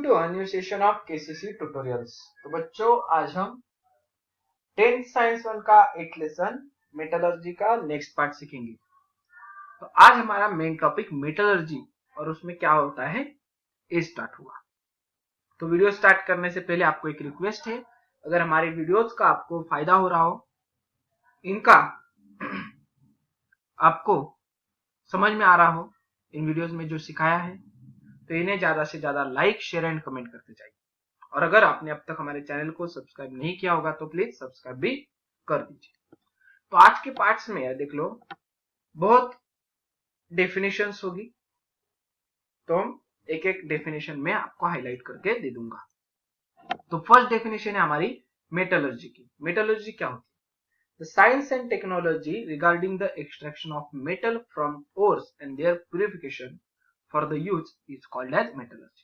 To a new session of KCC tutorials. तो बच्चों, आज हम 10th साइंस 1 का एक लेसन मेटलर्जी का नेक्स्ट पार्ट सीखेंगे। तो आज हमारा मेन टॉपिक मेटलर्जी और उसमें क्या होता है ये स्टार्ट हुआ। तो वीडियो स्टार्ट करने से पहले आपको एक रिक्वेस्ट है, अगर हमारे वीडियोस का आपको फायदा हो रहा हो, इनका आपको समझ में आ रहा हो, इन वीडियोस में जो सिखाया है, तो इन्हें ज्यादा से ज्यादा लाइक, शेयर एंड कमेंट करते जाइए। और अगर आपने अब तक हमारे चैनल को सब्सक्राइब नहीं किया होगा तो प्लीज सब्सक्राइब भी कर दीजिए। तो आज के पार्ट्स में देख लो, बहुत डेफिनेशंस होगी, तो हम एक एक डेफिनेशन में आपको हाईलाइट करके दे दूंगा। तो फर्स्ट डेफिनेशन है हमारी मेटलर्जी की। मेटलर्जी क्या होती है? The science and technology regarding the extraction of metal from ores and their purification for the use is called as metallurgy.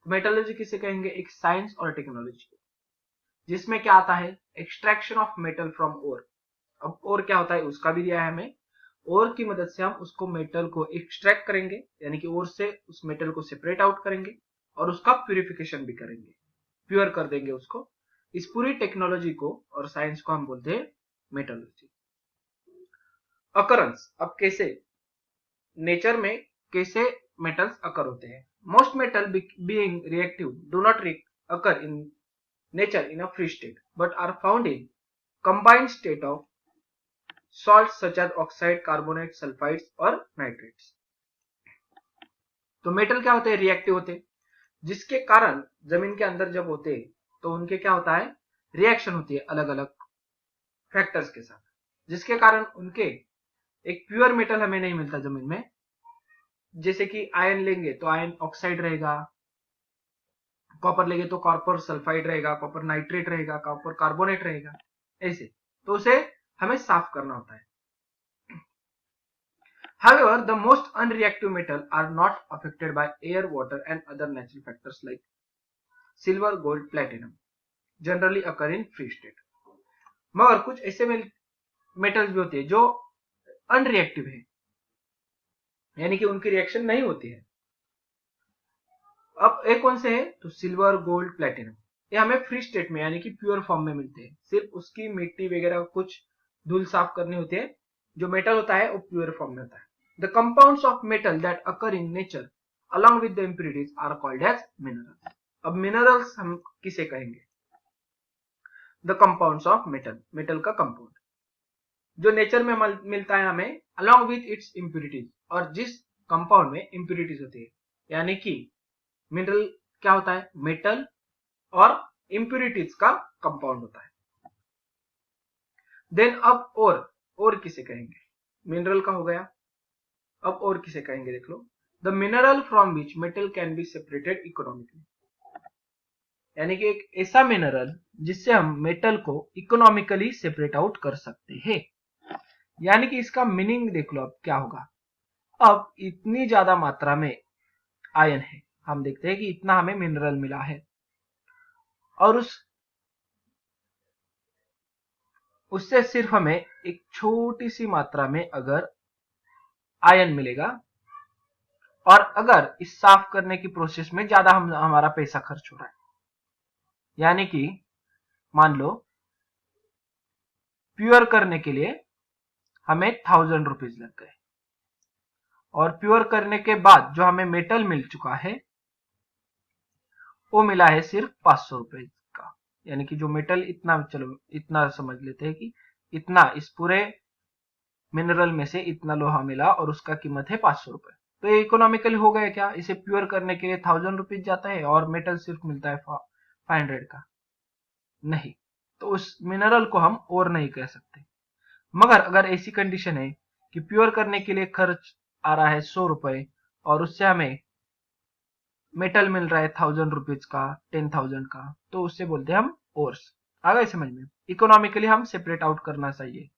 Metallurgy किसे कहेंगे? एक साइंस और टेक्नोलॉजी, जिसमें क्या आता है? एक्सट्रैक्शन ऑफ मेटल फ्रॉम ओर। अब ओर क्या होता है उसका भी दिया है हमें। ओर की मदद से हम उसको मेटल को एक्सट्रैक्ट करेंगे, यानी कि ओर से उस मेटल को सेपरेट आउट करेंगे और उसका प्यूरिफिकेशन भी करेंगे, प्योर कर देंगे उसको। इस पूरी टेक्नोलॉजी को और साइंस को हम बोलते हैं मेटलर्जी। अकरेंस, अब कैसे नेचर में कैसे मेटल्स अकर होते हैं? Most metal being reactive do not occur in nature in a free state but are found in combined state of salts such as oxide, carbonate, sulfides और nitrates। तो metal क्या होते हैं? Reactive होते हैं, जिसके कारण जमीन के अंदर जब होते हैं तो उनके क्या होता है? रिएक्शन होती है अलग अलग फैक्टर्स के साथ, जिसके कारण उनके एक प्योर मेटल हमें नहीं मिलता जमीन में। जैसे कि आयन लेंगे तो आयन ऑक्साइड रहेगा, कॉपर लेंगे तो कॉपर सल्फाइड रहेगा, कॉपर नाइट्रेट रहेगा, कॉपर कार्बोनेट रहेगा, ऐसे। तो उसे हमें साफ करना होता है। However, the most unreactive metals are not affected by air, water and other natural factors like silver, gold, platinum generally occur in free state। मगर कुछ ऐसे मेटल्स भी होते हैं जो अनरिएक्टिव है, यानी कि उनकी रिएक्शन नहीं होती है। अब एक कौन से है? तो सिल्वर, गोल्ड, प्लेटिनम। ये हमें फ्री स्टेट में यानी कि प्योर फॉर्म में मिलते हैं। सिर्फ उसकी मिट्टी वगैरह कुछ धूल साफ करनी होती है। जो मेटल होता है वो प्योर फॉर्म में होता है। The compounds of metal that occur in nature along with the impurities are called as minerals। अब मिनरल्स हम किसे कहेंगे? The compounds of metal, metal का कंपाउंड जो नेचर में मिलता है हमें along with its impurities, और जिस कंपाउंड में impurities होती है, यानी कि मिनरल क्या होता है? मेटल और impurities का कंपाउंड होता है। देन अब और किसे कहेंगे? मिनरल का हो गया, अब और किसे कहेंगे? देख लो, the mineral from which metal can be separated economically, यानी कि एक ऐसा मिनरल जिससे हम मेटल को इकोनॉमिकली सेपरेट आउट कर सकते हैं। यानी कि इसका मीनिंग देख लो अब क्या होगा। अब इतनी ज्यादा मात्रा में आयन है, हम देखते हैं कि इतना हमें मिनरल मिला है, और उससे सिर्फ हमें एक छोटी सी मात्रा में अगर आयन मिलेगा, और अगर इस साफ करने की प्रोसेस में ज्यादा हमारा पैसा खर्च हो रहा है, यानी कि मान लो प्योर करने के लिए हमें 1000 रुपीज लग गए, और प्योर करने के बाद जो हमें मेटल मिल चुका है वो मिला है सिर्फ 500 रुपए का। यानी कि जो मेटल इतना, चलो इतना समझ लेते हैं कि इतना इस पूरे मिनरल में से इतना लोहा मिला और उसका कीमत है 500 रुपए। तो ये इकोनॉमिकली हो गया क्या? इसे प्योर करने के लिए 1000 रुपीज जाता है और मेटल सिर्फ मिलता है 500 का। नहीं, तो उस मिनरल को हम और नहीं कह सकते। मगर अगर ऐसी कंडीशन है कि प्योर करने के लिए खर्च आ रहा है 100 रुपए और उससे हमें मेटल मिल रहा है 1000 रुपीज का, 10,000 का, तो उससे बोलते हैं हम ओर्स। आ गए समझ में? इकोनॉमिकली हम सेपरेट आउट करना चाहिए।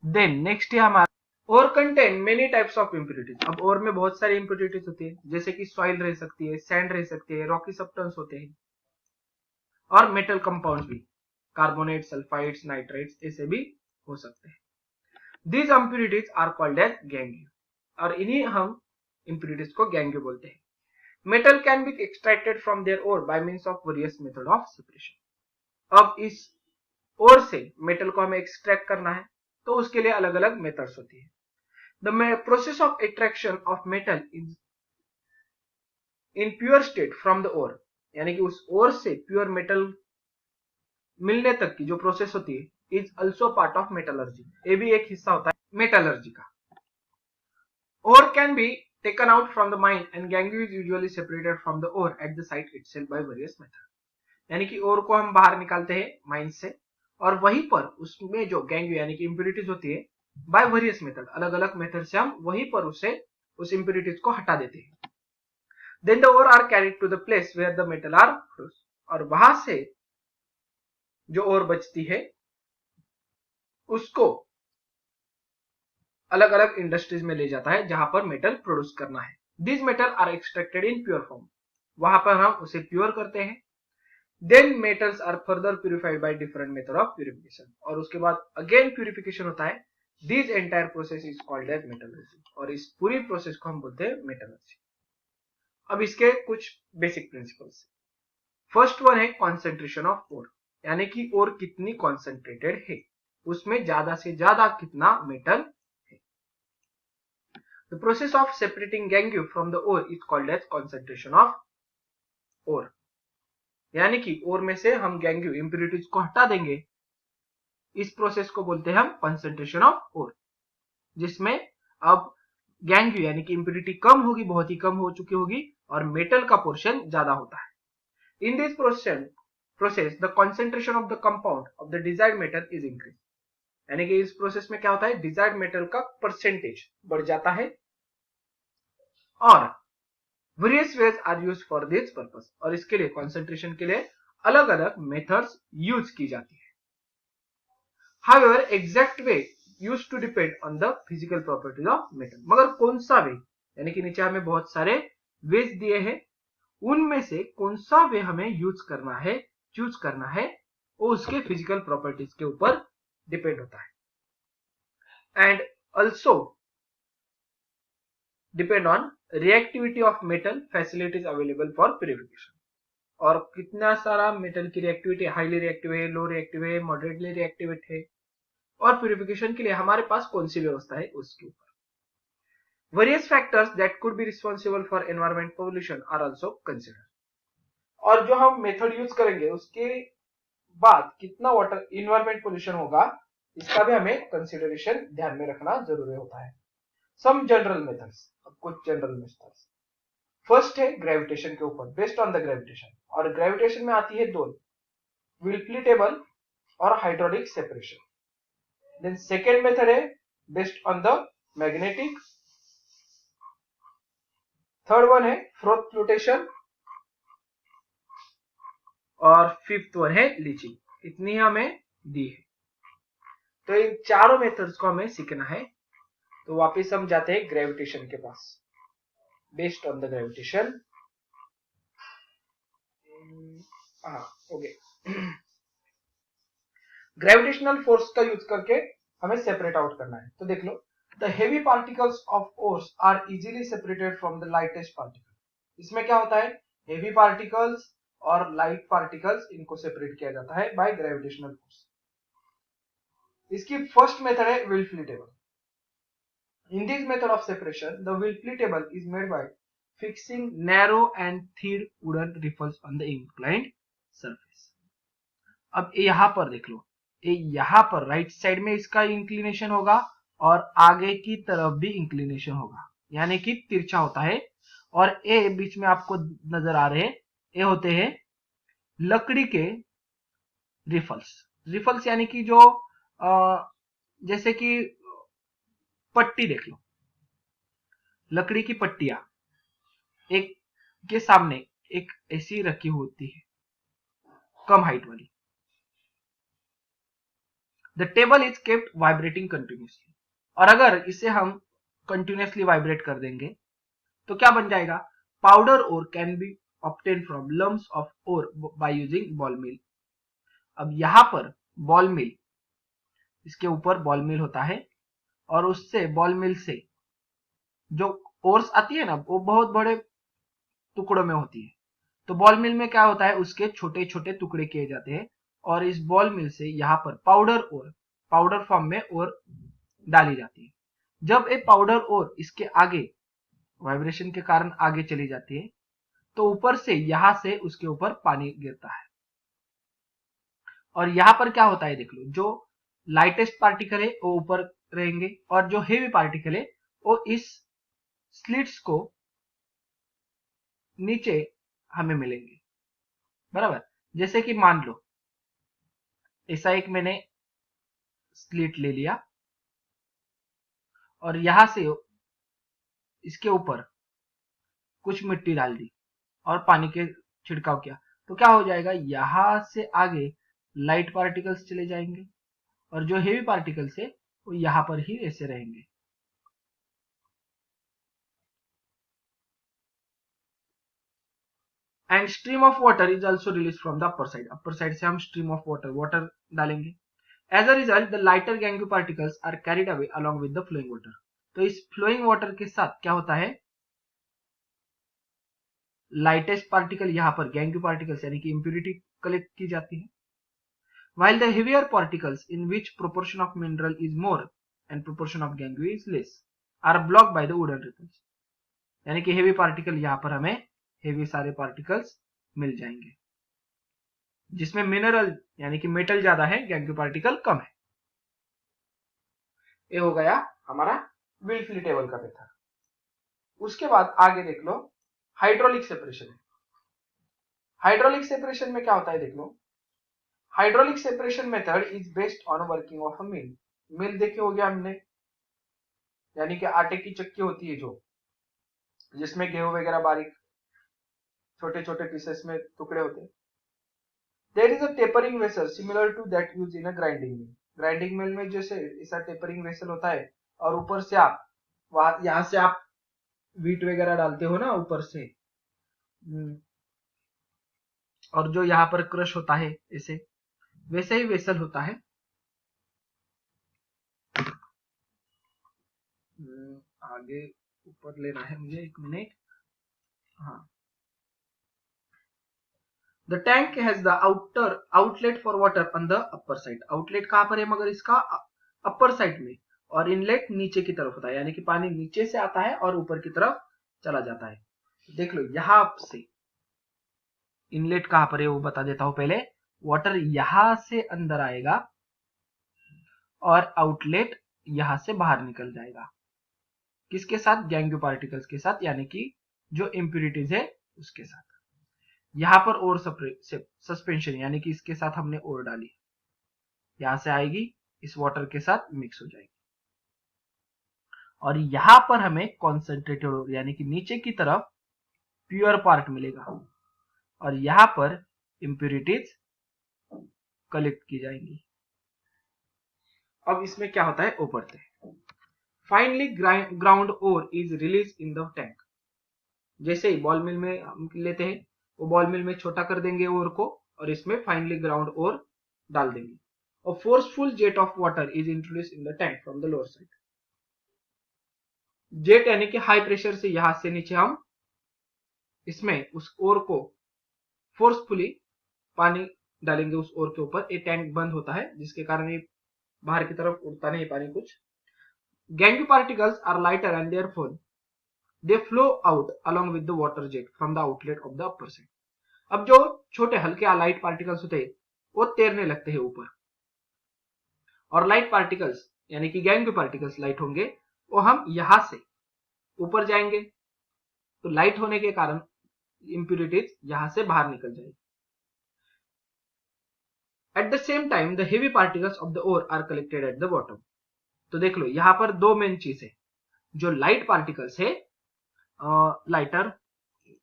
देन नेक्स्ट है हमारा और contain many types of impurities. अब और में बहुत सारी इम्प्योरिटीज होती है, जैसे कि सॉइल रह सकती है, सैंड रह सकती है, रॉकी सब्सटेंस होते हैं, और मेटल कंपाउंड्स भी, कार्बोनेट, सल्फाइड्स, नाइट्रेट्स, ऐसे भी हो सकते हैं। These impurities are called as gangue, और इन्हीं हम इम्प्योरिटीज को गैंग बोलते हैं। Metal can be extracted from their ore by means of various method of separation. अब इस ओर से मेटल को हमें एक्सट्रैक्ट करना है तो उसके लिए अलग अलग मेथड्स होती है। The process of extraction of metal is in pure state from the ore, यानी कि उस ओर से प्योर मेटल मिलने तक की जो प्रोसेस होती है is also part of metallurgy, ये भी एक हिस्सा होता है मेटलर्जी का। Ore can be taken out from the mine and gangue is usually separated from the ore at the site itself by various methods। यानी कि ओर को हम बाहर निकालते हैं माइन से और वहीं पर उसमें जो गैंग यानी कि इम्प्यूरिटीज होती है बाय वेरियस मेथड, अलग अलग मेथड से हम वहीं पर उस इम्प्यूरिटीज को हटा देते हैं। Then the ore are carried to the place where the metal are produced, और वहां से जो ओर बचती है उसको अलग अलग इंडस्ट्रीज में ले जाता है जहां पर मेटल प्रोड्यूस करना है। This metal are extracted in pure form, वहां पर हम उसे प्योर करते हैं। Then metals are further purified by different method of purification, और उसके बाद अगेन प्यूरिफिकेशन होता है। This entire process is called as metallurgy, और इस पूरी प्रोसेस को हम बोलते हैं मेटलर्जी। अब इसके कुछ बेसिक प्रिंसिपल्स। फर्स्ट वन है कॉन्सेंट्रेशन ऑफ ओर, यानी कि ओर कितनी कॉन्सेंट्रेटेड है, उसमें ज्यादा से ज्यादा कितना मेटल है। The process of separating gangue from the ore is called as concentration of ore, यानी कि ओर में से हम गैंग्यू इम्प्यूरिटीज को हटा देंगे, इस प्रोसेस को बोलते हैं हम कंसंट्रेशन ऑफ ओर, जिसमें अब गैंग्यू यानी कि इम्प्यूरिटी कम होगी, बहुत ही कम हो चुकी होगी, और मेटल का पोर्शन ज्यादा होता है। In this process the concentration of the compound of the desired metal is increase, यानी कि इस प्रोसेस में क्या होता है, डिजायर्ड मेटल का परसेंटेज बढ़ जाता है। और various ways are used for this purpose, और इसके लिए कंसंट्रेशन के लिए अलग अलग मेथड्स यूज की जाती है। However, exact way used to depend on the physical properties of metal, मगर कौन सा वे, यानी कि नीचे हमें बहुत सारे वेज दिए हैं, उनमें से कौन सा वे हमें चूज करना है वो उसके फिजिकल प्रॉपर्टीज के ऊपर डिपेंड होता है। And also depend on reactivity of metal facilities available for purification, और कितना सारा मेटल की रिएक्टिविटी, हाईली रिएक्टिव है, लो रिएक्टिव है, मॉडरेटली रिएक्टिव है, और प्यूरिफिकेशन के लिए हमारे पास कौन सी व्यवस्था है उसके ऊपर। Various factors that could be responsible for environment pollution are also consider, और जो हम मेथड यूज करेंगे उसके बाद कितना वाटर एनवायरमेंट पोल्यूशन होगा, इसका भी हमें कंसिडरेशन ध्यान में रखना जरूरी होता है। सम जनरल मेथड्स, कुछ जनरल मेथड्स। फर्स्ट है ग्रेविटेशन के ऊपर, बेस्ड ऑन द ग्रेविटेशन, और ग्रेविटेशन में आती है दो, विल्फली टेबल और hydraulic separation. Then second method है based on the magnetic, third one है फ्रोथ फ्लोटेशन, और फिफ्थ वन है लीचिंग। इतनी हमें दी है, तो इन चारों मेथड्स को हमें सीखना है। तो वापस हम जाते हैं ग्रेविटेशन के पास। Based on the gravitation, okay, gravitational force का यूज करके हमें सेपरेट आउट करना है। तो देख लो, the heavy particles of ores are easily separated from the lightest particle. इसमें क्या होता है, हेवी पार्टिकल्स और लाइट पार्टिकल्स, इनको सेपरेट किया जाता है बाय ग्रेविटेशनल फोर्स। इसकी फर्स्ट मेथड है Wilfley table. In this method of separation the Wilfley table is made by fixing narrow and thin wooden riffles on the inclined surface. अब यहां पर देख लो, यहां पर राइट साइड में इसका इंक्लिनेशन होगा और आगे की तरफ भी इंक्लिनेशन होगा, यानी कि तिरछा होता है। और ए बीच में आपको नजर आ रहे हैं, ये होते हैं लकड़ी के रिफल्स यानी कि जो जैसे कि पट्टी देख लो, लकड़ी की पट्टियां एक के सामने एक ऐसी रखी होती है, कम हाइट वाली। The table is kept vibrating continuously, और अगर इसे हम कंटिन्यूसली वाइब्रेट कर देंगे तो क्या बन जाएगा, powder ore can be obtain from lumps of ore by using ball mill. अब यहां पर बॉल मिल, इसके ऊपर बॉल मिल होता है, और उससे बॉल मिल से जो ओर्स आती है ना, वो बहुत बड़े टुकड़ों में होती है। तो बॉल मिल में क्या होता है, उसके छोटे छोटे टुकड़े किए जाते हैं और इस बॉल मिल से यहाँ पर पाउडर फॉर्म में ओर डाली जाती है। जब ये पाउडर ओर इसके आगे वाइब्रेशन के कारण आगे चली जाती है तो ऊपर से यहां से उसके ऊपर पानी गिरता है और यहां पर क्या होता है देख लो, जो लाइटेस्ट पार्टिकल है वो ऊपर रहेंगे और जो हेवी पार्टिकल है वो इस स्लिट्स को नीचे हमें मिलेंगे, बराबर। जैसे कि मान लो ऐसा एक मैंने स्लिट ले लिया और यहां से इसके ऊपर कुछ मिट्टी डाल दी और पानी के छिड़काव किया, तो क्या हो जाएगा, यहां से आगे लाइट पार्टिकल्स चले जाएंगे और जो हेवी पार्टिकल्स है वो यहां पर ही ऐसे रहेंगे। And stream of water is also release from the upper side से हम स्ट्रीम ऑफ वाटर डालेंगे। As a result the lighter gangue particles are carried away along with the flowing water. तो इस फ्लोइंग वाटर के साथ क्या होता है, लाइटेस्ट पार्टिकल यहाँ पर गैंग्यू पार्टिकल्स यानी कि इंप्यूरिटी कलेक्ट की जाती है, while the heavier particles in which proportion of mineral is more and proportion of gangue is less are blocked by the wooden ripples। यानी कि हेवी पार्टिकल यहाँ पर हमें हेवी सारे पार्टिकल्स मिल जाएंगे, जिसमें मिनरल यानी कि मेटल ज्यादा है, गैंग्यू पार्टिकल कम है। ये हो गया हमारा विलफिली टेबल का मेथड। उसके बाद आगे देख लो हाइड्रोलिक सेपरेशन। हाइड्रोलिक सेपरेशन में क्या होता है देख लो, hydraulic separation method is based on working of a mill. Mill देखे हो गया हमने, यानी कि आटे की चक्की होती है जो, जिसमें गेहूं वगैरह बारीक छोटे छोटे पीसेस में टुकड़े होते हैं। There is a tapering vessel similar to that use in a grinding mill. Grinding mill में जैसे ऐसा टेपरिंग वेसल होता है और ऊपर से आप यहाँ से आप व्हीट वगैरह डालते हो ना ऊपर से, और जो यहाँ पर क्रश होता है ऐसे, वैसे ही वेसल होता है। आगे ऊपर लेना है मुझे, एक मिनट। हाँ, the tank has the outlet for water on the upper side. Outlet कहां पर है, मगर इसका अपर साइड में, और इनलेट नीचे की तरफ होता है, यानी कि पानी नीचे से आता है और ऊपर की तरफ चला जाता है। देख लो यहां से इनलेट कहां पर है वो बता देता हूं पहले। वाटर यहां से अंदर आएगा और आउटलेट यहां से बाहर निकल जाएगा, किसके साथ, गैंग्यू पार्टिकल्स के साथ, यानी कि जो इंप्यूरिटीज है उसके साथ। यहां पर और सस्पेंशन यानी कि इसके साथ हमने और डाली, यहां से आएगी इस वाटर के साथ मिक्स हो जाएगी और यहां पर हमें कॉन्सेंट्रेटेड यानी कि नीचे की तरफ प्योर पार्ट मिलेगा और यहां पर इंप्यूरिटीज कलेक्ट की जाएंगी। अब इसमें क्या होता है वो पढ़ते हैं। Finally ground ore is release in the tank. जैसे ही बॉल मिल में हम लेते हैं, वो बॉल मिल में छोटा कर देंगे ओर को और इसमें फाइनली ग्राउंड ओर डाल देंगे। A forceful jet of water is introduced in the tank from the lower side। Jet यानी कि हाई प्रेशर से यहां से नीचे हम इसमें उस ओर को फोर्सफुली पानी डालेंगे उस ओर के ऊपर। ये टैंक बंद होता है जिसके कारण ये बाहर की तरफ उड़ता नहीं पानी कुछ। Gangue particles are lighter and therefore they flow out along with the water jet from the outlet of the upper side. अब जो छोटे हल्के लाइट पार्टिकल्स होते हैं वो तैरने लगते हैं ऊपर, और लाइट पार्टिकल्स यानी कि गैंग्यू पार्टिकल्स लाइट होंगे वो हम यहां से ऊपर जाएंगे, तो लाइट होने के कारण इंप्यूरिटीज यहां से बाहर निकल जाएगी। At the same time the heavy particles of the ore are collected at the bottom. तो देख लो यहां पर दो मेन चीज है, जो लाइट पार्टिकल्स है लाइटर,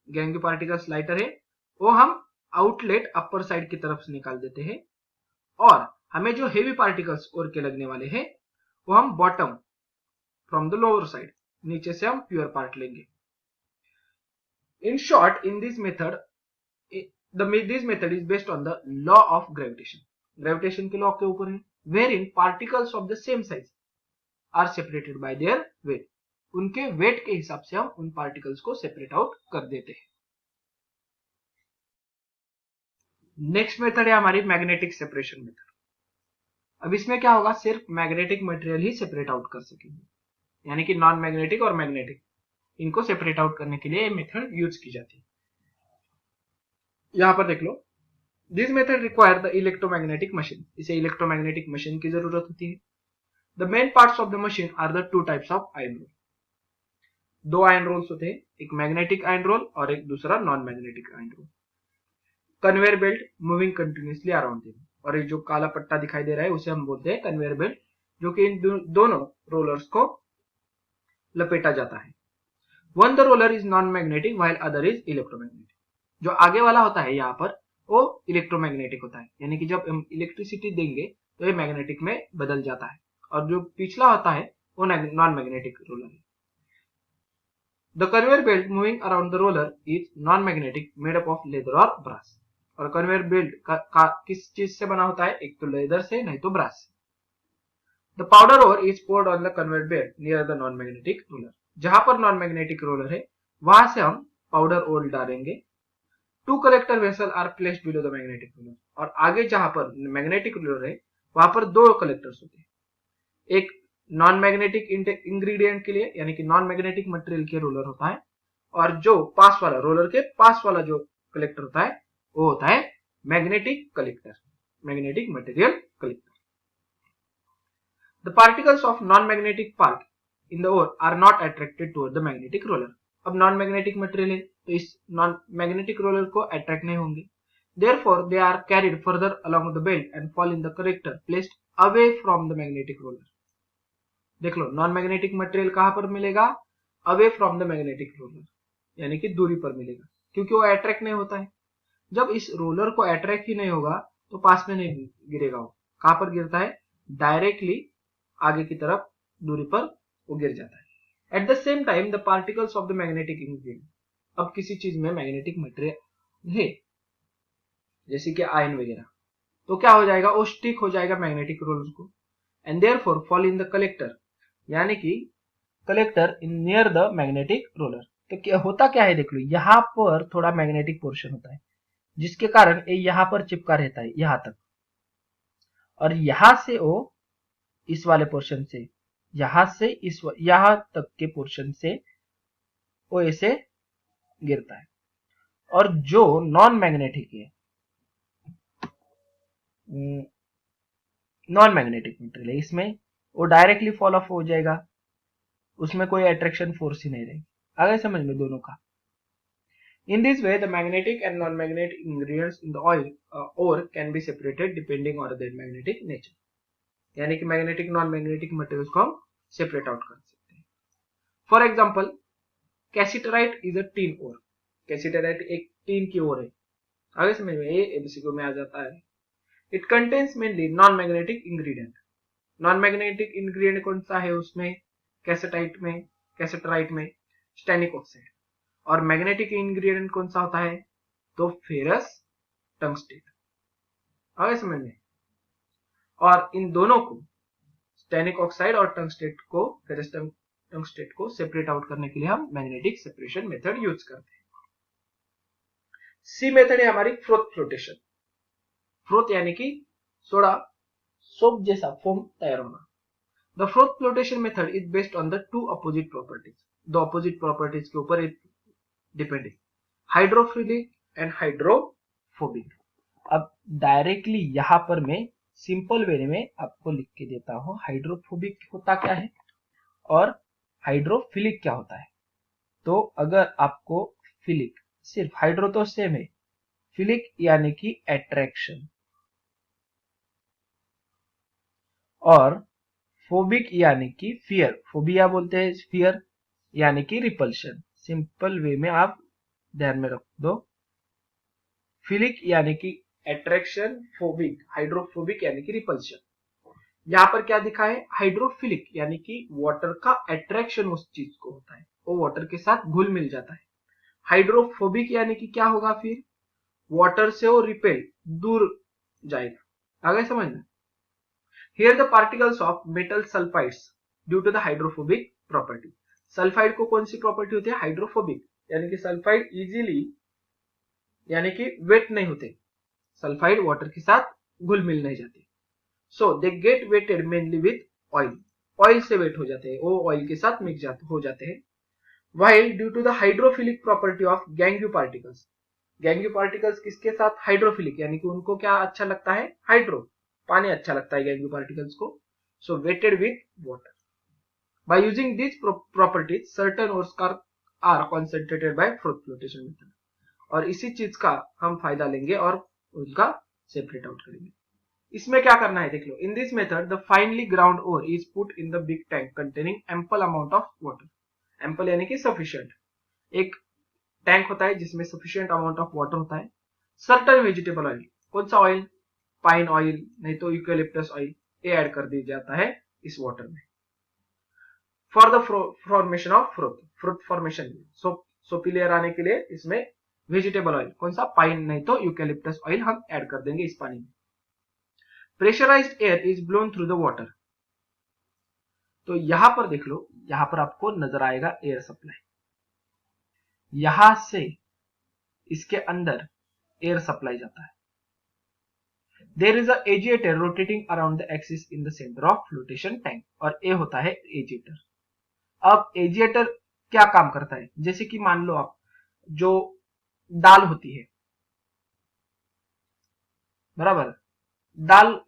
गैंग्यू पार्टिकल्स लाइटर है, वो हम आउटलेट अपर साइड की तरफ से निकाल देते हैं, और हमें जो हेवी पार्टिकल्स और के लगने वाले हैं वो हम bottom from the lower side, नीचे से हम प्योर पार्ट लेंगे। In short in this method this method is based on the law of gravitation. Gravitation के लॉ के ऊपर है, wherein particles of the same size are separated by their weight. उनके weight के हिसाब से हम उन पार्टिकल्स को सेपरेट आउट कर देते हैं। नेक्स्ट मेथड है हमारी मैग्नेटिक सेपरेशन मेथड। अब इसमें क्या होगा, सिर्फ मैग्नेटिक मटेरियल ही सेपरेट आउट कर सकेंगे, यानी कि नॉन मैग्नेटिक और मैग्नेटिक इनको सेपरेट आउट करने के लिए ये मेथड यूज की जाती है। यहां पर देख लो, this method require the electromagnetic machine, इसे इलेक्ट्रोमैग्नेटिक मशीन की जरूरत होती है। The main parts of the machine are the two types of iron roll. दो आयन रोल्स होते हैं, एक मैग्नेटिक आयन रोल और एक दूसरा non magnetic iron roll. Conveyor belt moving continuously around them, और ये जो काला पट्टा दिखाई दे रहा है उसे हम बोलते हैं कन्वेयर बेल्ट, जो कि इन दोनों रोलर्स को लपेटा जाता है। One the roller is non magnetic while other is electromagnetic. जो आगे वाला होता है यहाँ पर वो इलेक्ट्रोमैग्नेटिक होता है, यानी कि जब हम इलेक्ट्रिसिटी देंगे तो ये मैग्नेटिक में बदल जाता है, और जो पिछला होता है वो नॉन मैग्नेटिक रोलर है। The conveyor belt moving around the roller is non magnetic made up of leather और ब्रास। और कन्वेयर बेल्ट किस चीज से बना होता है, एक तो लेदर से, नहीं तो ब्रास से। The powder ore is poured on the conveyor belt near the non magnetic roller. जहां पर नॉन मैग्नेटिक रोलर है वहां से हम पाउडर ओर डालेंगे। Two collector vessel are placed below the magnetic roller, और आगे जहां पर मैग्नेटिक रोलर है वहां पर दो कलेक्टर्स होते हैं, एक नॉन मैग्नेटिक इंग्रेडिएंट के लिए, यानी कि नॉन मैग्नेटिक मटेरियल के रोलर होता है, और जो पास वाला रोलर के पास वाला जो कलेक्टर होता है वो होता है magnetic collector, magnetic material collector. The particles of non magnetic part in the ore are not attracted toward the magnetic roller. अब नॉन मैग्नेटिक मटेरियल है तो इस नॉन मैग्नेटिक रोलर को अट्रैक्ट नहीं होंगे, therefore they are carried further along the belt and fall in the collector placed away from the magnetic roller. देख लो, non magnetic material कहां पर मिलेगा, away from the magnetic roller, यानी कि दूरी पर मिलेगा, क्योंकि वो अट्रैक्ट नहीं होता है। जब इस रोलर को अट्रैक्ट ही नहीं होगा तो पास में नहीं गिरेगा, वो कहां पर गिरता है, डायरेक्टली आगे की तरफ दूरी पर वो गिर जाता है। Eight the same time the particles of the magnetic ingredient, अब किसी चीज में मैग्नेटिक मटेरियल है जैसे कि आयन वगैरह, तो क्या हो जाएगा, वो स्टिक हो जाएगा मैग्नेटिक रोलर को, and therefore fall in the collector, यानी कि collector in near the magnetic roller. तो क्या होता क्या है, देख लो, यहाँ पर थोड़ा मैग्नेटिक पोर्शन होता है जिसके कारण ये यहाँ पर चिपका रहता है यहां तक, और यहां से वो इस वाले पोर्शन से, यहां से इस यहां तक के पोर्शन से वो ऐसे गिरता है। और जो नॉन मैग्नेटिक है, नॉन मैग्नेटिक मटेरियल है, इसमें वो डायरेक्टली फॉल ऑफ हो जाएगा, उसमें कोई अट्रैक्शन फोर्स ही नहीं रहेगी। आगे समझ में दोनों का। In this way, the magnetic and non-magnetic ingredients in the oil ore can be separated depending on their magnetic nature. यानी कि मैग्नेटिक नॉन मैग्नेटिक मटेरियल्स को हम सेपरेट आउट कर सकते हैं। For example, cassiterite is a tin ore. Cassiterite एक tin की ओर है, आगे समझ में, ये एमसीक्यू में आ जाता है। It contains mainly non magnetic ingredient. Non magnetic ingredient कौन सा है उसमें, कैसेटराइट में स्टैनिक ऑक्साइड, और मैग्नेटिक इंग्रेडिएंट कौन सा होता है, तो फेरस टंगस्टेट। आगे समझ में। और इन दोनों को, स्टैनिक ऑक्साइड और टंगस्टेट को, फेरस टंगस्टेट को सेपरेट आउट करने के लिए हम मैग्नेटिक सेपरेशन मेथड यूज करते हैं। सी मेथड है हमारी फ्रोथ फ्लोटेशन। फ्रोथ यानी कि सोडा सोप जैसा फोम तैयार होना। The froth flotation method is based on the two opposite properties. दो अपोजिट प्रॉपर्टीज के ऊपर डिपेंडिंग, हाइड्रोफिलिक एंड हाइड्रोफोबिक। अब डायरेक्टली यहां पर मैं सिंपल वे में आपको लिख के देता हूं, हाइड्रोफोबिक होता क्या है और हाइड्रोफिलिक क्या होता है। तो अगर आपको फिलिक, सिर्फ हाइड्रो तो सेम है, फिलिक यानी कि अट्रैक्शन, और फोबिक यानी कि फियर, फोबिया बोलते हैं फियर, यानी कि रिपल्शन। सिंपल वे में आप ध्यान में रख दो, फिलिक यानी कि अट्रैक्शन, फोबिक हाइड्रोफोबिक यानी कि रिपल्शन। यहां पर क्या दिखा है, हाइड्रोफिलिक यानी कि वाटर का अट्रैक्शन उस चीज को होता है, वो वाटर के साथ घुल मिल जाता है। हाइड्रोफोबिक यानी कि क्या होगा, फिर वाटर से वो रिपेल, दूर जाएगा। आगे समझना। Here the particles of metal sulfides due to the hydrophobic property. Sulphide को कौन सी प्रॉपर्टी होती है, हाइड्रोफोबिक, यानी कि सल्फाइड इजीली, यानी कि वेट नहीं होते, सल्फाइड वाटर के साथ घुल मिल नहीं जाते। So they get wetted mainly with oil, oil से वेट हो जाते हैं, वो ऑयल के साथ मिक्स हो जाते हैं। While due to the hydrophilic property of gangue particles, gangue particles किसके साथ, हाइड्रोफिलिक, यानी कि उनको क्या अच्छा लगता है, हाइड्रो, पानी अच्छा लगता है गैंग्यू पार्टिकल्स को। So wetted with water. By using this properties certain ores are concentrated by froth flotation method, और इसी चीज का हम फायदा लेंगे और उनका सेपरेट आउट करेंगे। इसमें क्या करना है देख लो। In this method the finely ground ore is put in the big tank containing ample amount of water. Ample यानी कि सफिशिएंट, एक टैंक होता है जिसमें सफिशिएंट अमाउंट ऑफ वाटर होता है। सर्टेन वेजिटेबल ऑयल, कौन सा ऑयल, पाइन ऑयल नहीं तो यूकेलिप्टस ऑयल, ये ऐड कर दिया जाता है इस वाटर में। For the formation of fruit, fruit formation, सोपी लेयर आने के लिए इसमें वेजिटेबल ऑयल, कौन सा, पाइन नहीं तो यूकेलिप्टस ऑयल हम ऐड कर देंगे इस पानी में। Pressurised air is blown through the water, तो यहां पर देख लो, यहां पर आपको नजर आएगा एयर सप्लाई, यहां से इसके अंदर एयर सप्लाई जाता है। There is a agitator rotating around the axis in the centre of flotation tank, और ए होता है एजिएटर। अब एजिएटर क्या काम करता है, जैसे कि मान लो आप जो दाल होती है, बराबर, दाल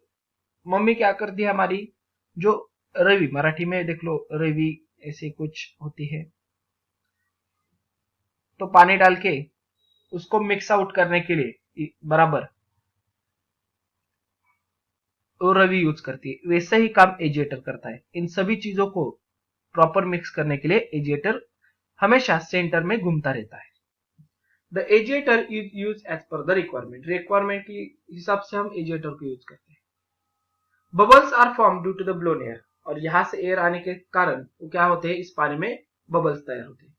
मम्मी क्या करती है हमारी, जो रवि, मराठी में देख लो रवि ऐसे कुछ होती है, तो पानी डाल के उसको मिक्स आउट करने के लिए बराबर वो रवि यूज करती है, वैसा ही काम एजिएटर करता है। इन सभी चीजों को प्रॉपर मिक्स करने के लिए एजिएटर हमेशा सेंटर में घूमता रहता है। The agitator is use as per the requirement, requirement के हिसाब से हम एजिएटर को यूज करते हैं। Bubbles are form due to the blown air, और यहां से एयर आने के कारण वो क्या होते हैं, इस पानी में बबल्स तैयार होते हैं।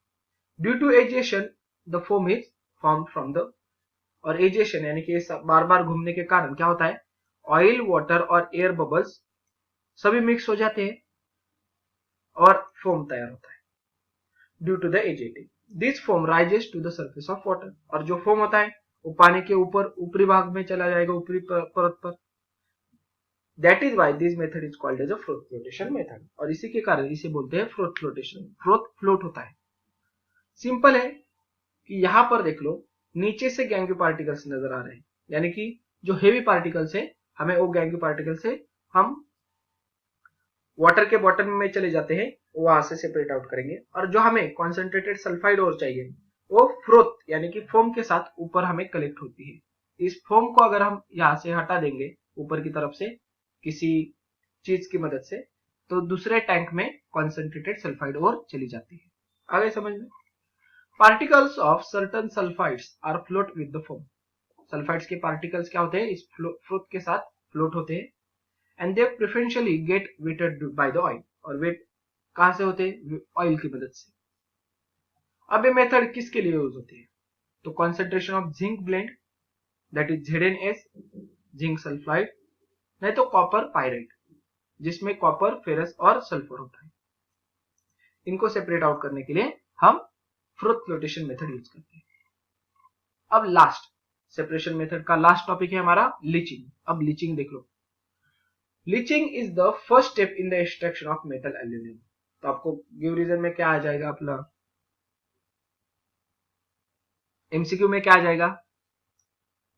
Due to agitation the foam is form from the, और एजिएशन यानी कि बार बार घूमने के कारण क्या होता है, ऑयल, वाटर और एयर बबल्स सभी मिक्स हो जाते हैं और फोम तैयार होता है। Due to the agitating this foam rises to the surface of water, और जो फोम होता है वो पानी के ऊपर ऊपरी भाग में चला जाएगा, ऊपरी परत पर। That is why this method is called as a froth flotation method, और इसी के कारण इसे बोलते हैं फ्रूट फ्लोटेशन, फ्रूट फ्लोट होता है। सिंपल है कि यहां पर देख लो नीचे से गैंग्यू पार्टिकल्स नजर आ रहे हैं, यानी कि जो हेवी पार्टिकल्स है हमें वो गैंग्यू पार्टिकल से हम वाटर के बॉटम में चले जाते हैं, वहां से सेपरेट आउट करेंगे। और जो हमें कॉन्सेंट्रेटेड सल्फाइड और चाहिए वो फ्रोथ यानी कि फोम के साथ ऊपर हमें कलेक्ट होती है। इस फोम को अगर हम यहां से हटा देंगे ऊपर की तरफ से किसी चीज की मदद से, तो दूसरे टैंक में कॉन्सेंट्रेटेड सल्फाइड और चली जाती है। आगे समझ में। Particles of certain sulphides are float with the foam, sulphides के पार्टिकल्स क्या होते हैं, इस फ्लोट के साथ फ्लोट होते हैं। And they preferentially get wetted by the oil, और वेट कहां से होते हैं, ऑयल की मदद से। अब ये मेथड किसके लिए यूज होती है, तो concentration of zinc blende, that is ZnS, zinc sulphide नहीं तो कॉपर पायरेट, जिसमें कॉपर, फेरस और सल्फर होता है। इनको सेपरेट आउट करने के लिए हम फ्रूट फ्लोटेशन मेथड यूज करते हैं। अब लास्ट सेपरेशन मेथड का लास्ट टॉपिक है हमारा लीचिंग। अब लीचिंग देख लो। Leaching is the first step in the extraction of metal aluminium, तो आपको गिव रीजन में क्या आ जाएगा, अपना एमसीक्यू में क्या आ जाएगा,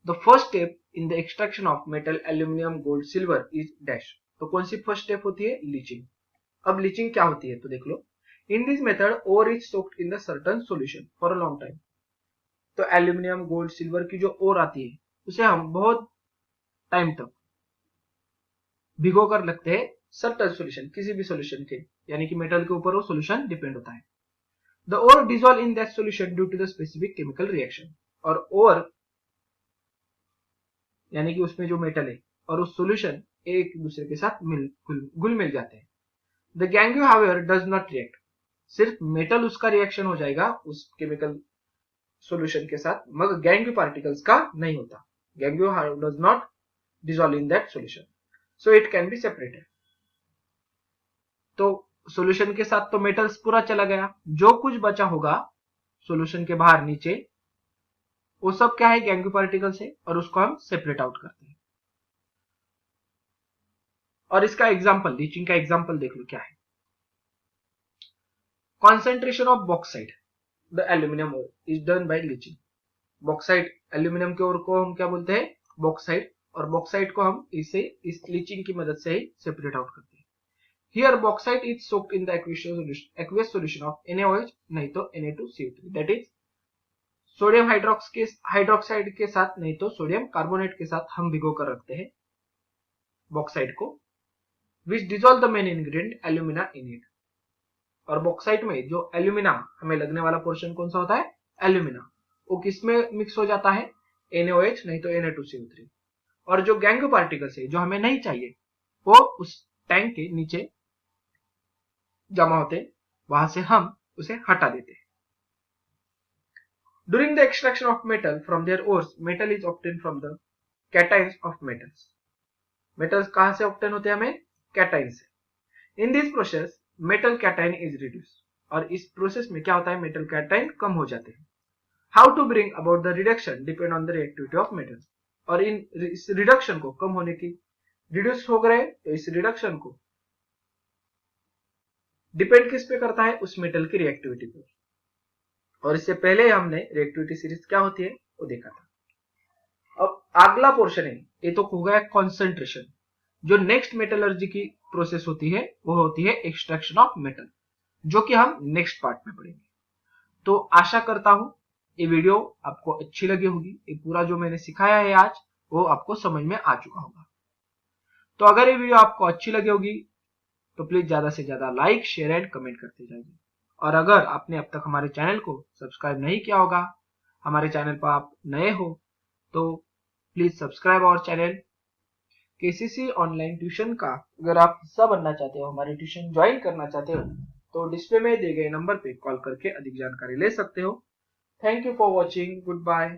the first step in the extraction of metal aluminium gold silver is dash, तो कौन सी फर्स्ट स्टेप होती है, लीचिंग। अब लीचिंग क्या होती है तो देख लो। In this method ore is soaked in the certain solution for a long time, तो एल्यूमिनियम, गोल्ड, सिल्वर की जो ओर आती है उसे हम बहुत टाइम तक भिगो कर रखते हैं सर्टेन सॉल्यूशन, किसी भी सॉल्यूशन के, यानी कि मेटल के ऊपर वो सॉल्यूशन डिपेंड होता है। The ore dissolve in that solution due to the specific chemical reaction, और ओर यानी कि उसमें जो मेटल है और उस सॉल्यूशन एक दूसरे के साथ घुल मिल जाते हैं। The गैंग्यू however does not react, सिर्फ मेटल उसका रिएक्शन हो जाएगा उस केमिकल सॉल्यूशन के साथ, मगर गैंग्यू पार्टिकल्स का नहीं होता। Gangue does not dissolve in that solution, so it can be separated. तो सॉल्यूशन के साथ तो मेटल्स पूरा चला गया, जो कुछ बचा होगा सॉल्यूशन के बाहर नीचे वो सब क्या है, गैंग्यू पार्टिकल्स है, और उसको हम सेपरेट आउट करते हैं। और इसका एग्जांपल, लीचिंग का एग्जांपल देख लो क्या है। Concentration of bauxite the aluminium ore is done by leaching. Bauxite, aluminium के ओर को हम क्या बोलते हैं, बॉक्साइट, और बॉक्साइट को हम इसे इस लीचिंग की मदद से ही सेपरेट आउट करते हैं। Here bauxite is soaked in the aqueous solution of NaOH, नहीं तो Na2CO3, that is sodium hydroxide के साथ, नहीं तो सोडियम कार्बोनेट के साथ हम भिगो कर रखते हैं बॉक्साइट को, which dissolve the main ingredient alumina in it. और बॉक्साइट में जो एल्यूमिना हमें लगने वाला पोर्शन कौन सा होता है, एल्यूमिना, वो किसमें मिक्स हो जाता है, NaOH, नहीं तो Na2CO3। और जो गैंग्यू पार्टिकल्स है जो हमें नहीं चाहिए, वो उस टैंक के नीचे जमा होते हैं, वहां से हम उसे हटा देते हैं। During the extraction of metal from their ores, metal is obtained from the cations of metals. Metals कहां से obtain होते हैं हमें, cations से। In this process, metal cation is reduced. और इस प्रोसेस में क्या होता है, metal cation कम हो जाते हैं। How to bring about the reduction depend on the reactivity of metal. और इस रिडक्शन को, कम होने की, रिड्यूस हो गए, तो इस रिडक्शन को डिपेंड किस पे करता है, उस मेटल की रिएक्टिविटी पे। और इससे पहले हमने रिएक्टिविटी सीरीज क्या होती है वो देखा था। अब अगला पोर्शन है, ये तो हो गया कॉन्सेंट्रेशन। जो नेक्स्ट मेटलर्जी की प्रोसेस होती है वो होती है एक्सट्रैक्शन ऑफ मेटल, जो कि हम नेक्स्ट पार्ट में पढ़ेंगे। तो आशा करता हूं ये वीडियो आपको अच्छी लगी होगी। ये पूरा जो मैंने सिखाया है आज वो आपको समझ में आ चुका होगा। तो अगर ये वीडियो आपको अच्छी लगी होगी तो प्लीज ज्यादा से ज्यादा लाइक, शेयर एंड कमेंट करते जाइए। और अगर आपने अब तक हमारे चैनल को सब्सक्राइब नहीं किया होगा, हमारे चैनल पर आप नए हो, तो please subscribe our channel. KCC online tuition का अगर आप हिस्सा बनना चाहते हो, हमारे ट्यूशन ज्वाइन करना चाहते हो, तो डिस्प्ले में दिए गए नंबर पे कॉल करके अधिक जानकारी ले सकते हो। Thank you for watching, good bye.